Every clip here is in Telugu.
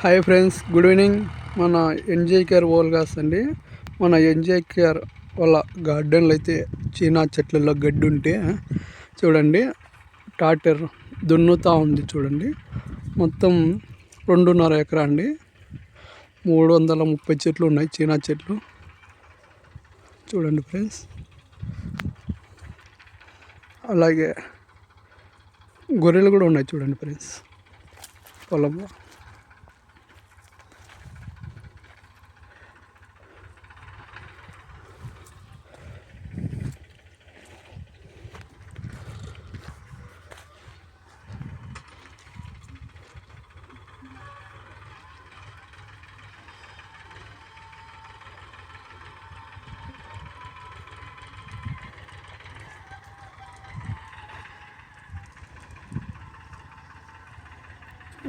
Hi friends, good evening. మన ఎన్జే కేర్ ఓల్గాస్ అండి. మన ఎన్జే కేర్ వాళ్ళ గార్డెన్లో అయితే చీనా చెట్లలో గడ్డి ఉంటే చూడండి, టాటర్ దున్నుతూ ఉంది. చూడండి, మొత్తం 2.5 ఎకరా అండి. 330 చెట్లు ఉన్నాయి, చీనా చెట్లు. చూడండి ఫ్రెండ్స్, అలాగే గొర్రెలు కూడా ఉన్నాయి. చూడండి ఫ్రెండ్స్, పొలంలో.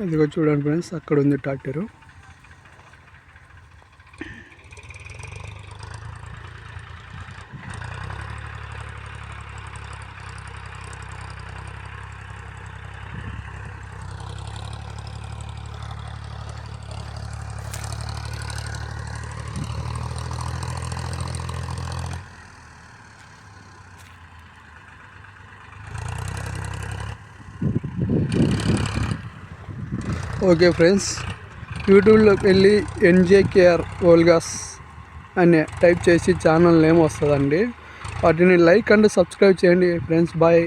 ఇదిగో చూడండి ఫ్రెండ్స్, అక్కడ ఉంది ట్రాక్టరు. ఓకే ఫ్రెండ్స్, యూట్యూబ్లోకి వెళ్ళి ఎన్జే కేర్ ఓల్గాస్ అని టైప్ చేసి ఛానల్ నేమ్ వస్తుందండి. వాటిని లైక్ అండ్ సబ్స్క్రైబ్ చేయండి ఫ్రెండ్స్. బాయ్.